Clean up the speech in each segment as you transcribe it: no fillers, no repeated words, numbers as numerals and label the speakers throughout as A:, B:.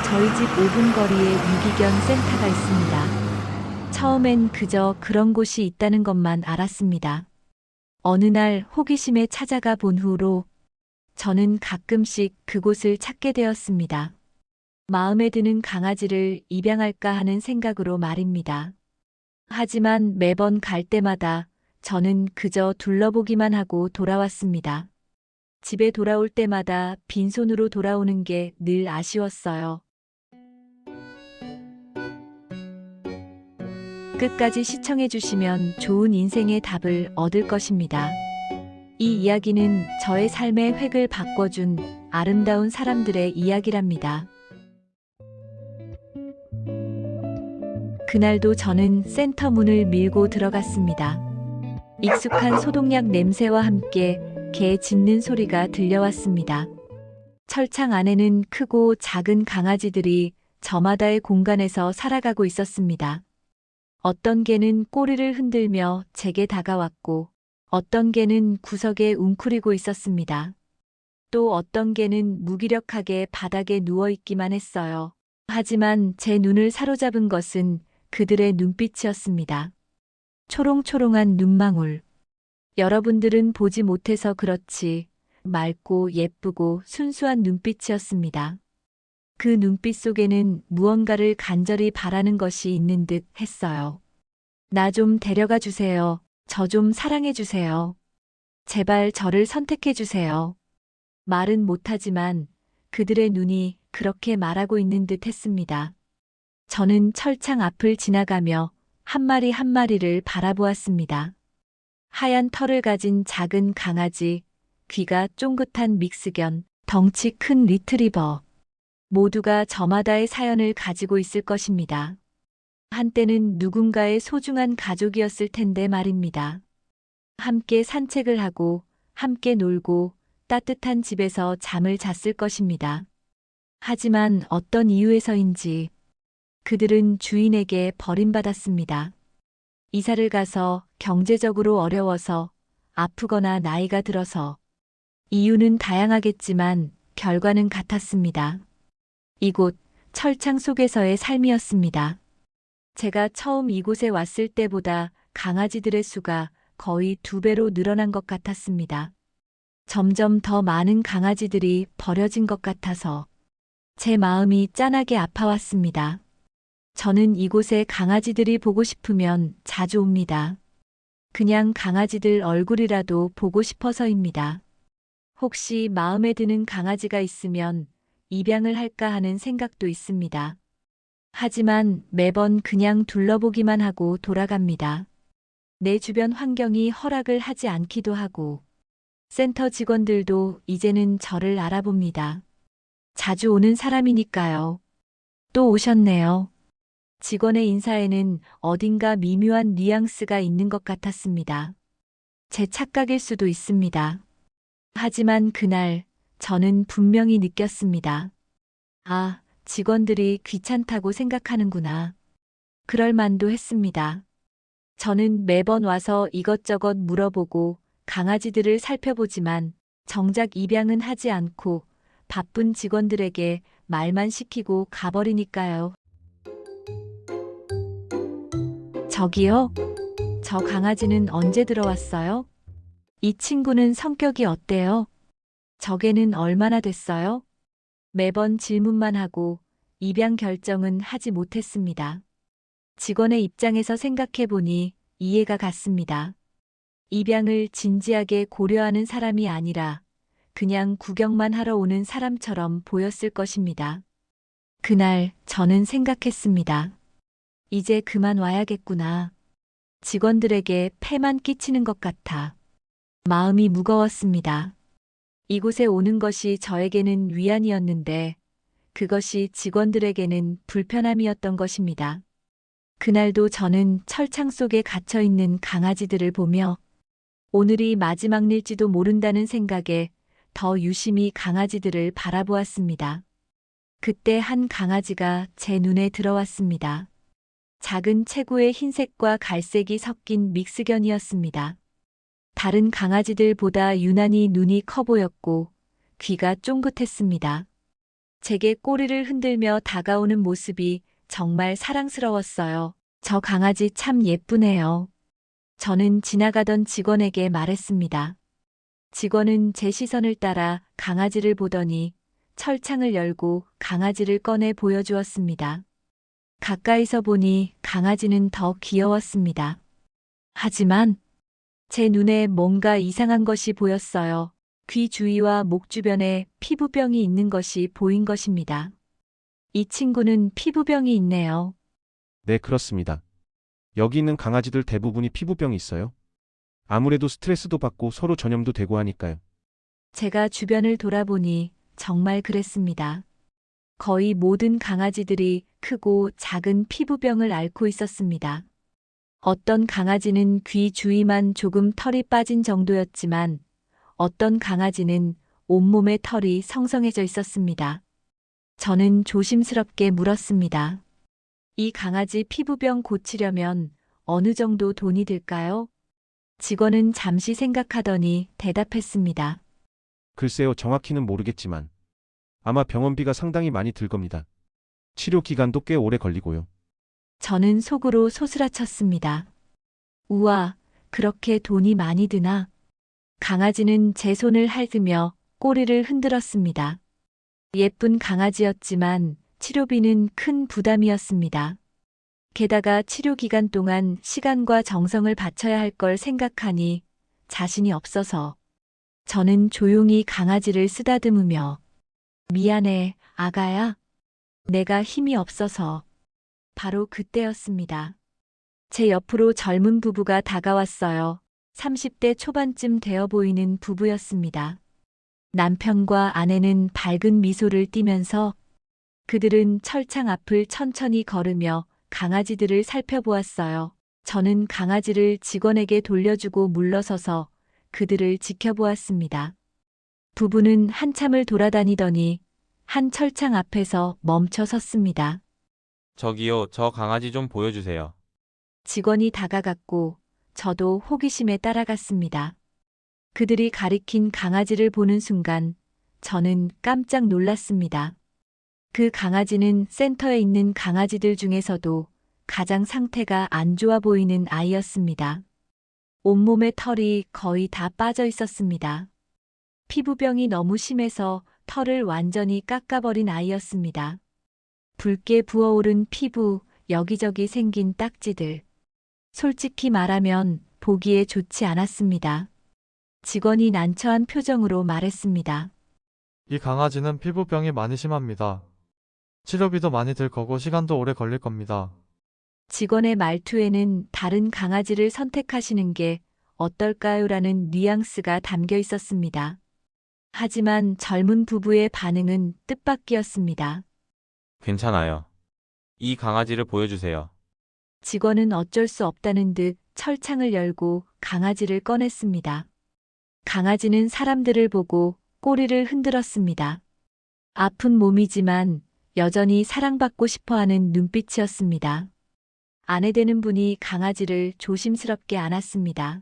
A: 저희 집 5분 거리에 유기견 센터가 있습니다. 처음엔 그저 그런 곳이 있다는 것만 알았습니다. 어느 날 호기심에 찾아가 본 후로 저는 가끔씩 그곳을 찾게 되었습니다. 마음에 드는 강아지를 입양할까 하는 생각으로 말입니다. 하지만 매번 갈 때마다 저는 그저 둘러보기만 하고 돌아왔습니다. 집에 돌아올 때마다 빈손으로 돌아오는 게 늘 아쉬웠어요. 끝까지 시청해 주시면 좋은 인생의 답을 얻을 것입니다. 이 이야기는 저의 삶의 획을 바꿔준 아름다운 사람들의 이야기랍니다. 그날도 저는 센터 문을 밀고 들어갔습니다. 익숙한 소독약 냄새와 함께 개 짖는 소리가 들려왔습니다. 철창 안에는 크고 작은 강아지들이 저마다의 공간에서 살아가고 있었습니다. 어떤 개는 꼬리를 흔들며 제게 다가왔고, 어떤 개는 구석에 웅크리고 있었습니다. 또 어떤 개는 무기력하게 바닥에 누워있기만 했어요. 하지만 제 눈을 사로잡은 것은 그들의 눈빛이었습니다. 초롱초롱한 눈망울. 여러분들은 보지 못해서 그렇지 맑고 예쁘고 순수한 눈빛이었습니다. 그 눈빛 속에는 무언가를 간절히 바라는 것이 있는 듯 했어요. 나 좀 데려가 주세요. 저 좀 사랑해 주세요. 제발 저를 선택해 주세요. 말은 못하지만 그들의 눈이 그렇게 말하고 있는 듯 했습니다. 저는 철창 앞을 지나가며 한 마리 한 마리를 바라보았습니다. 하얀 털을 가진 작은 강아지, 귀가 쫑긋한 믹스견, 덩치 큰 리트리버. 모두가 저마다의 사연을 가지고 있을 것입니다. 한때는 누군가의 소중한 가족이었을 텐데 말입니다. 함께 산책을 하고, 함께 놀고, 따뜻한 집에서 잠을 잤을 것입니다. 하지만 어떤 이유에서인지 그들은 주인에게 버림받았습니다. 이사를 가서 경제적으로 어려워서 아프거나 나이가 들어서 이유는 다양하겠지만 결과는 같았습니다. 이곳 철창 속에서의 삶이었습니다. 제가 처음 이곳에 왔을 때보다 강아지들의 수가 거의 2배로 늘어난 것 같았습니다. 점점 더 많은 강아지들이 버려진 것 같아서 제 마음이 짠하게 아파왔습니다. 저는 이곳에 강아지들이 보고 싶으면 자주 옵니다. 그냥 강아지들 얼굴이라도 보고 싶어서입니다. 혹시 마음에 드는 강아지가 있으면 입양을 할까 하는 생각도 있습니다. 하지만 매번 그냥 둘러보기만 하고 돌아갑니다. 내 주변 환경이 허락을 하지 않기도 하고, 센터 직원들도 이제는 저를 알아봅니다. 자주 오는 사람이니까요. 또 오셨네요. 직원의 인사에는 어딘가 미묘한 뉘앙스가 있는 것 같았습니다. 제 착각일 수도 있습니다. 하지만 그날 저는 분명히 느꼈습니다. 아, 직원들이 귀찮다고 생각하는구나. 그럴 만도 했습니다. 저는 매번 와서 이것저것 물어보고 강아지들을 살펴보지만 정작 입양은 하지 않고 바쁜 직원들에게 말만 시키고 가버리니까요. 저기요? 저 강아지는 언제 들어왔어요? 이 친구는 성격이 어때요? 저게는 얼마나 됐어요? 매번 질문만 하고 입양 결정은 하지 못했습니다. 직원의 입장에서 생각해 보니 이해가 갔습니다. 입양을 진지하게 고려하는 사람이 아니라 그냥 구경만 하러 오는 사람처럼 보였을 것입니다. 그날 저는 생각했습니다. 이제 그만 와야겠구나. 직원들에게 폐만 끼치는 것 같아. 마음이 무거웠습니다. 이곳에 오는 것이 저에게는 위안이었는데 그것이 직원들에게는 불편함이었던 것입니다. 그날도 저는 철창 속에 갇혀 있는 강아지들을 보며 오늘이 마지막 일지도 모른다는 생각에 더 유심히 강아지들을 바라보았습니다. 그때 한 강아지가 제 눈에 들어왔습니다. 작은 체구의 흰색과 갈색이 섞인 믹스견이었습니다. 다른 강아지들보다 유난히 눈이 커 보였고 귀가 쫑긋했습니다. 제게 꼬리를 흔들며 다가오는 모습이 정말 사랑스러웠어요. 저 강아지 참 예쁘네요. 저는 지나가던 직원에게 말했습니다. 직원은 제 시선을 따라 강아지를 보더니 철창을 열고 강아지를 꺼내 보여주었습니다. 가까이서 보니 강아지는 더 귀여웠습니다. 하지만 제 눈에 뭔가 이상한 것이 보였어요. 귀 주위와 목 주변에 피부병이 있는 것이 보인 것입니다. 이 친구는 피부병이 있네요.
B: 네, 그렇습니다. 여기 있는 강아지들 대부분이 피부병이 있어요. 아무래도 스트레스도 받고 서로 전염도 되고 하니까요.
A: 제가 주변을 돌아보니 정말 그랬습니다. 거의 모든 강아지들이 크고 작은 피부병을 앓고 있었습니다. 어떤 강아지는 귀 주위만 조금 털이 빠진 정도였지만 어떤 강아지는 온몸에 털이 성성해져 있었습니다. 저는 조심스럽게 물었습니다. 이 강아지 피부병 고치려면 어느 정도 돈이 들까요? 직원은 잠시 생각하더니 대답했습니다.
B: 글쎄요, 정확히는 모르겠지만 아마 병원비가 상당히 많이 들 겁니다. 치료 기간도 꽤 오래 걸리고요.
A: 저는 속으로 소스라쳤습니다. 우와, 그렇게 돈이 많이 드나? 강아지는 제 손을 핥으며 꼬리를 흔들었습니다. 예쁜 강아지였지만 치료비는 큰 부담이었습니다. 게다가 치료 기간 동안 시간과 정성을 바쳐야 할 걸 생각하니 자신이 없어서 저는 조용히 강아지를 쓰다듬으며 미안해, 아가야. 내가 힘이 없어서. 바로 그때였습니다. 제 옆으로 젊은 부부가 다가왔어요. 30대 초반쯤 되어 보이는 부부였습니다. 남편과 아내는 밝은 미소를 띠면서 그들은 철창 앞을 천천히 걸으며 강아지들을 살펴보았어요. 저는 강아지를 직원에게 돌려주고 물러서서 그들을 지켜보았습니다. 부부는 한참을 돌아다니더니 한 철창 앞에서 멈춰 섰습니다.
C: 저기요, 저 강아지 좀 보여주세요.
A: 직원이 다가갔고 저도 호기심에 따라갔습니다. 그들이 가리킨 강아지를 보는 순간 저는 깜짝 놀랐습니다. 그 강아지는 센터에 있는 강아지들 중에서도 가장 상태가 안 좋아 보이는 아이였습니다. 온몸에 털이 거의 다 빠져 있었습니다. 피부병이 너무 심해서 털을 완전히 깎아버린 아이였습니다. 붉게 부어오른 피부, 여기저기 생긴 딱지들. 솔직히 말하면 보기에 좋지 않았습니다. 직원이 난처한 표정으로 말했습니다.
D: 이 강아지는 피부병이 많이 심합니다. 치료비도 많이 들 거고 시간도 오래 걸릴 겁니다.
A: 직원의 말투에는 다른 강아지를 선택하시는 게 어떨까요라는 뉘앙스가 담겨 있었습니다. 하지만 젊은 부부의 반응은 뜻밖이었습니다.
C: 괜찮아요. 이 강아지를 보여주세요.
A: 직원은 어쩔 수 없다는 듯 철창을 열고 강아지를 꺼냈습니다. 강아지는 사람들을 보고 꼬리를 흔들었습니다. 아픈 몸이지만 여전히 사랑받고 싶어하는 눈빛이었습니다. 아내 되는 분이 강아지를 조심스럽게 안았습니다.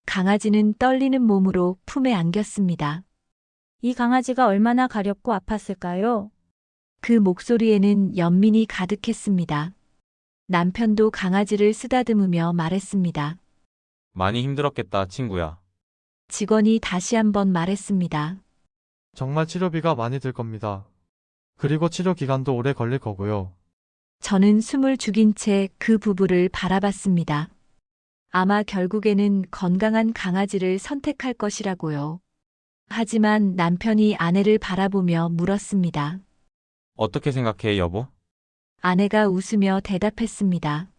A: 강아지는 떨리는 몸으로 품에 안겼습니다.
E: 이 강아지가 얼마나 가렵고 아팠을까요?
A: 그 목소리에는 연민이 가득했습니다. 남편도 강아지를 쓰다듬으며 말했습니다.
C: 많이 힘들었겠다, 친구야.
A: 직원이 다시 한번 말했습니다.
D: 정말 치료비가 많이 들 겁니다. 그리고 치료 기간도 오래 걸릴 거고요.
A: 저는 숨을 죽인 채 그 부부를 바라봤습니다. 아마 결국에는 건강한 강아지를 선택할 것이라고요. 하지만 남편이 아내를 바라보며 물었습니다.
C: 어떻게 생각해, 여보?
A: 아내가 웃으며 대답했습니다.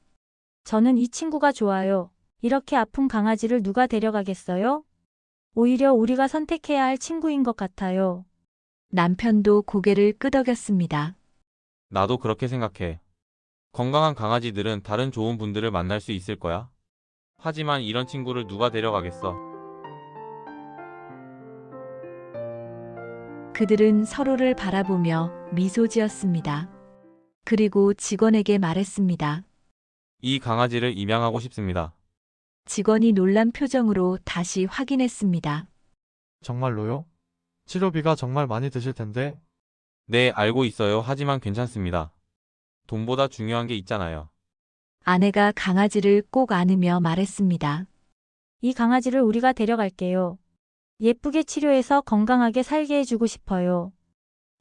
E: 저는 이 친구가 좋아요. 이렇게 아픈 강아지를 누가 데려가겠어요? 오히려 우리가 선택해야 할 친구인 것 같아요.
A: 남편도 고개를 끄덕였습니다.
C: 나도 그렇게 생각해. 건강한 강아지들은 다른 좋은 분들을 만날 수 있을 거야. 하지만 이런 친구를 누가 데려가겠어?
A: 그들은 서로를 바라보며 미소 지었습니다. 그리고 직원에게 말했습니다.
C: 이 강아지를 입양하고 싶습니다.
A: 직원이 놀란 표정으로 다시 확인했습니다.
D: 정말로요? 치료비가 정말 많이 드실 텐데.
C: 네, 알고 있어요. 하지만 괜찮습니다. 돈보다 중요한 게 있잖아요.
A: 아내가 강아지를 꼭 안으며 말했습니다.
E: 이 강아지를 우리가 데려갈게요. 예쁘게 치료해서 건강하게 살게 해주고 싶어요.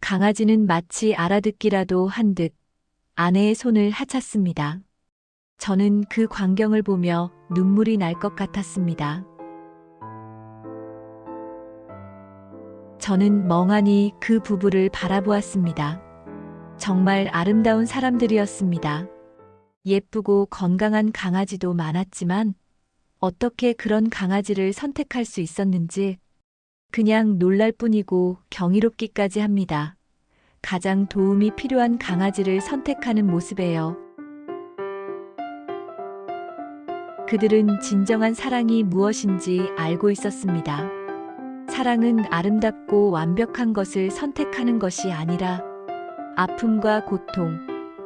A: 강아지는 마치 알아듣기라도 한 듯 아내의 손을 하찼습니다. 저는 그 광경을 보며 눈물이 날 것 같았습니다. 저는 멍하니 그 부부를 바라보았습니다. 정말 아름다운 사람들이었습니다. 예쁘고 건강한 강아지도 많았지만 어떻게 그런 강아지를 선택할 수 있었는지 그냥 놀랄 뿐이고 경이롭기까지 합니다. 가장 도움이 필요한 강아지를 선택하는 모습에요. 그들은 진정한 사랑이 무엇인지 알고 있었습니다. 사랑은 아름답고 완벽한 것을 선택하는 것이 아니라 아픔과 고통,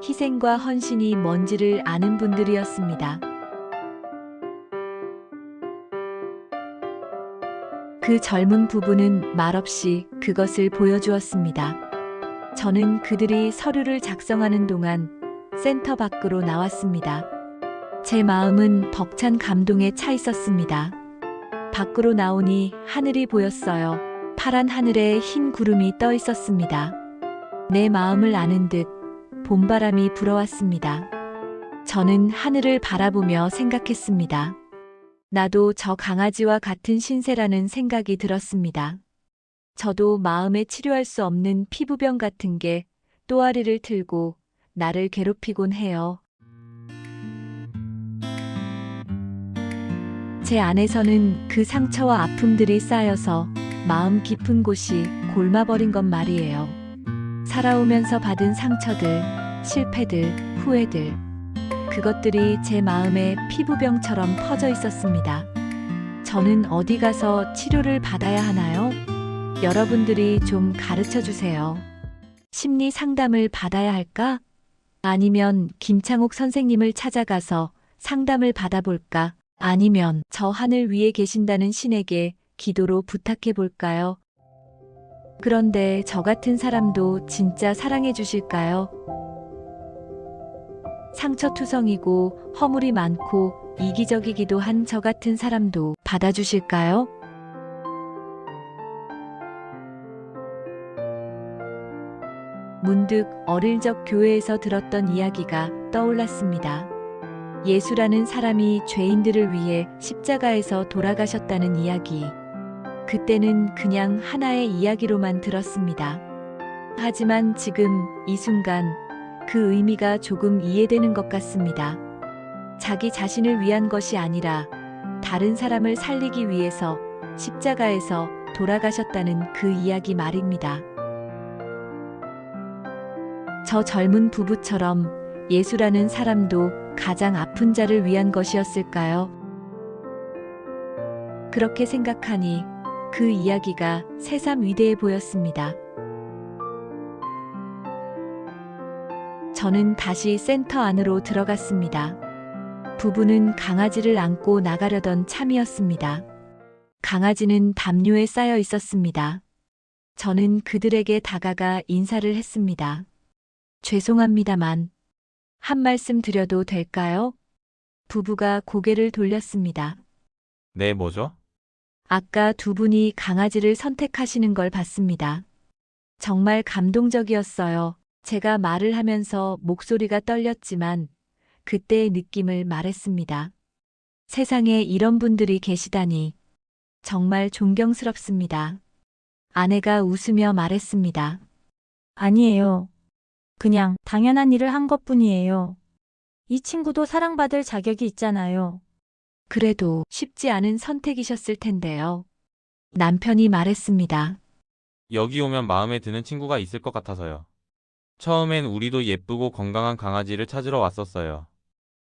A: 희생과 헌신이 뭔지를 아는 분들이었습니다. 그 젊은 부부는 말없이 그것을 보여주었습니다. 저는 그들이 서류를 작성하는 동안 센터 밖으로 나왔습니다. 제 마음은 벅찬 감동에 차 있었습니다. 밖으로 나오니 하늘이 보였어요. 파란 하늘에 흰 구름이 떠 있었습니다. 내 마음을 아는 듯 봄바람이 불어왔습니다. 저는 하늘을 바라보며 생각했습니다. 나도 저 강아지와 같은 신세라는 생각이 들었습니다. 저도 마음에 치료할 수 없는 피부병 같은 게 또아리를 틀고 나를 괴롭히곤 해요. 제 안에서는 그 상처와 아픔들이 쌓여서 마음 깊은 곳이 골마버린 것 말이에요. 살아오면서 받은 상처들, 실패들, 후회들. 그것들이 제 마음에 피부병처럼 퍼져 있었습니다. 저는 어디 가서 치료를 받아야 하나요? 여러분들이 좀 가르쳐 주세요. 심리 상담을 받아야 할까? 아니면 김창옥 선생님을 찾아가서 상담을 받아볼까? 아니면 저 하늘 위에 계신다는 신에게 기도로 부탁해 볼까요? 그런데 저 같은 사람도 진짜 사랑해 주실까요? 상처투성이고 허물이 많고 이기적이기도 한 저 같은 사람도 받아주실까요? 문득 어릴 적 교회에서 들었던 이야기가 떠올랐습니다. 예수라는 사람이 죄인들을 위해 십자가에서 돌아가셨다는 이야기. 그때는 그냥 하나의 이야기로만 들었습니다. 하지만 지금 이 순간 그 의미가 조금 이해되는 것 같습니다. 자기 자신을 위한 것이 아니라 다른 사람을 살리기 위해서 십자가에서 돌아가셨다는 그 이야기 말입니다. 저 젊은 부부처럼 예수라는 사람도 가장 아픈 자를 위한 것이었을까요? 그렇게 생각하니 그 이야기가 새삼 위대해 보였습니다. 저는 다시 센터 안으로 들어갔습니다. 부부는 강아지를 안고 나가려던 참이었습니다. 강아지는 담요에 쌓여 있었습니다. 저는 그들에게 다가가 인사를 했습니다. 죄송합니다만 한 말씀 드려도 될까요? 부부가 고개를 돌렸습니다.
C: 네, 뭐죠?
A: 아까 두 분이 강아지를 선택하시는 걸 봤습니다. 정말 감동적이었어요. 제가 말을 하면서 목소리가 떨렸지만 그때의 느낌을 말했습니다. 세상에 이런 분들이 계시다니 정말 존경스럽습니다. 아내가 웃으며 말했습니다.
E: 아니에요. 그냥 당연한 일을 한 것뿐이에요. 이 친구도 사랑받을 자격이 있잖아요.
A: 그래도 쉽지 않은 선택이셨을 텐데요. 남편이 말했습니다.
C: 여기 오면 마음에 드는 친구가 있을 것 같아서요. 처음엔 우리도 예쁘고 건강한 강아지를 찾으러 왔었어요.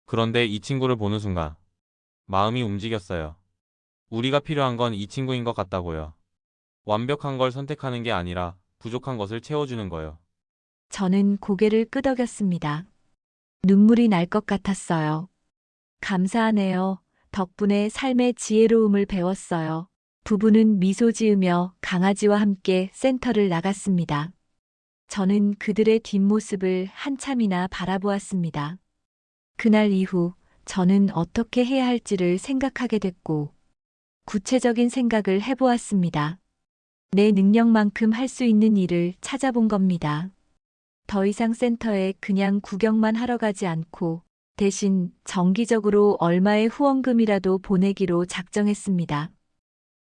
C: 그런데 이 친구를 보는 순간 마음이 움직였어요. 우리가 필요한 건 이 친구인 것 같다고요. 완벽한 걸 선택하는 게 아니라 부족한 것을 채워주는 거요.
A: 저는 고개를 끄덕였습니다. 눈물이 날 것 같았어요. 감사하네요. 덕분에 삶의 지혜로움을 배웠어요. 부부는 미소 지으며 강아지와 함께 센터를 나갔습니다. 저는 그들의 뒷모습을 한참이나 바라보았습니다. 그날 이후 저는 어떻게 해야 할지를 생각하게 됐고, 구체적인 생각을 해보았습니다. 내 능력만큼 할 수 있는 일을 찾아본 겁니다. 더 이상 센터에 그냥 구경만 하러 가지 않고 대신 정기적으로 얼마의 후원금이라도 보내기로 작정했습니다.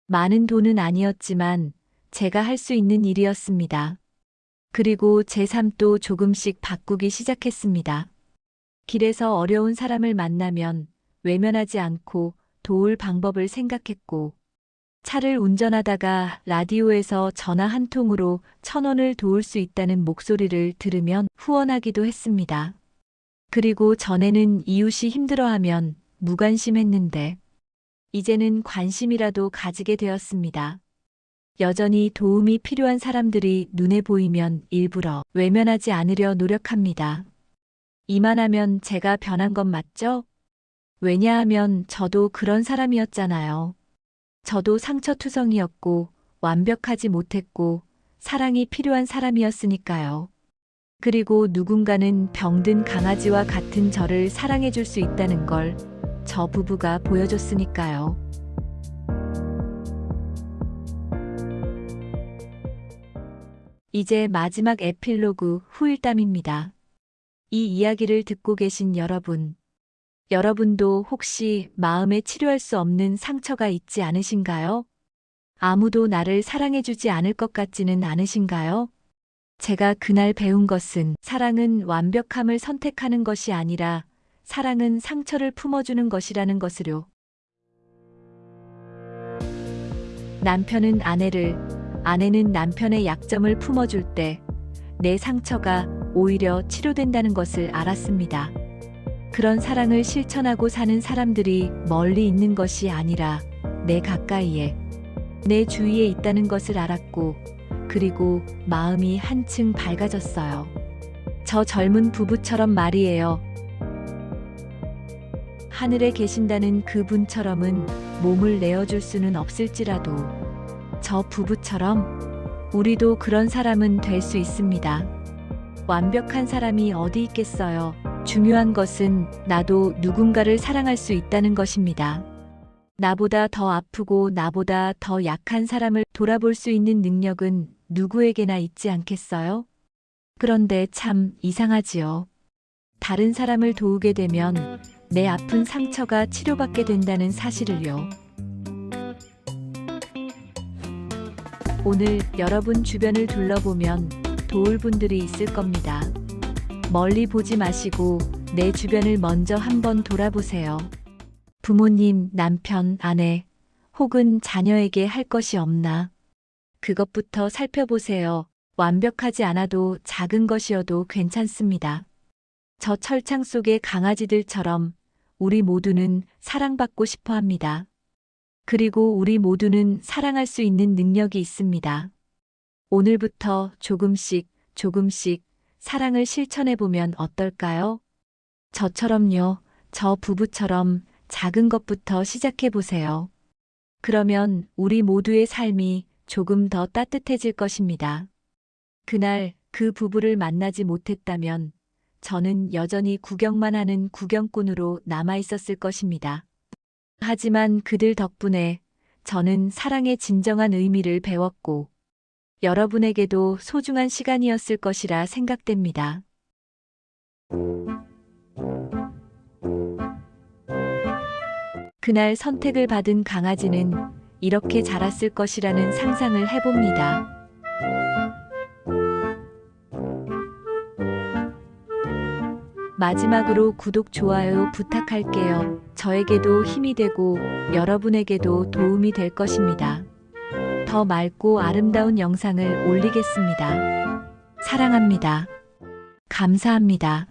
A: 많은 돈은 아니었지만 제가 할 수 있는 일이었습니다. 그리고 제 삶도 조금씩 바꾸기 시작했습니다. 길에서 어려운 사람을 만나면 외면하지 않고 도울 방법을 생각했고, 차를 운전하다가 라디오에서 전화 한 통으로 1,000원을 도울 수 있다는 목소리를 들으면 후원하기도 했습니다. 그리고 전에는 이웃이 힘들어하면 무관심했는데, 이제는 관심이라도 가지게 되었습니다. 여전히 도움이 필요한 사람들이 눈에 보이면 일부러 외면하지 않으려 노력합니다. 이만하면 제가 변한 건 맞죠? 왜냐하면 저도 그런 사람이었잖아요. 저도 상처투성이었고 완벽하지 못했고 사랑이 필요한 사람이었으니까요. 그리고 누군가는 병든 강아지와 같은 저를 사랑해줄 수 있다는 걸 저 부부가 보여줬으니까요. 이제 마지막 에필로그 후일담입니다. 이 이야기를 듣고 계신 여러분, 여러분도 혹시 마음에 치료할 수 없는 상처가 있지 않으신가요? 아무도 나를 사랑해주지 않을 것 같지는 않으신가요? 제가 그날 배운 것은 사랑은 완벽함을 선택하는 것이 아니라 사랑은 상처를 품어주는 것이라는 것으로. 남편은 아내를, 아내는 남편의 약점을 품어줄 때 내 상처가 오히려 치료된다는 것을 알았습니다. 그런 사랑을 실천하고 사는 사람들이 멀리 있는 것이 아니라 내 가까이에, 내 주위에 있다는 것을 알았고, 그리고 마음이 한층 밝아졌어요. 저 젊은 부부처럼 말이에요. 하늘에 계신다는 그분처럼은 몸을 내어줄 수는 없을지라도 저 부부처럼 우리도 그런 사람은 될 수 있습니다. 완벽한 사람이 어디 있겠어요. 중요한 것은 나도 누군가를 사랑할 수 있다는 것입니다. 나보다 더 아프고 나보다 더 약한 사람을 돌아볼 수 있는 능력은 누구에게나 있지 않겠어요? 그런데 참 이상하지요. 다른 사람을 도우게 되면 내 아픈 상처가 치료받게 된다는 사실을요. 오늘 여러분 주변을 둘러보면 도울 분들이 있을 겁니다. 멀리 보지 마시고 내 주변을 먼저 한번 돌아보세요. 부모님, 남편, 아내, 혹은 자녀에게 할 것이 없나? 그것부터 살펴보세요. 완벽하지 않아도 작은 것이어도 괜찮습니다. 저 철창 속의 강아지들처럼 우리 모두는 사랑받고 싶어 합니다. 그리고 우리 모두는 사랑할 수 있는 능력이 있습니다. 오늘부터 조금씩 사랑을 실천해보면 어떨까요? 저처럼요, 저 부부처럼 작은 것부터 시작해보세요. 그러면 우리 모두의 삶이 조금 더 따뜻해질 것입니다. 그날 그 부부를 만나지 못했다면 저는 여전히 구경만 하는 구경꾼으로 남아있었을 것입니다. 하지만 그들 덕분에 저는 사랑의 진정한 의미를 배웠고 여러분에게도 소중한 시간이었을 것이라 생각됩니다. 그날 선택을 받은 강아지는 이렇게 자랐을 것이라는 상상을 해봅니다. 마지막으로 구독, 좋아요 부탁할게요. 저에게도 힘이 되고 여러분에게도 도움이 될 것입니다. 더 맑고 아름다운 영상을 올리겠습니다. 사랑합니다. 감사합니다.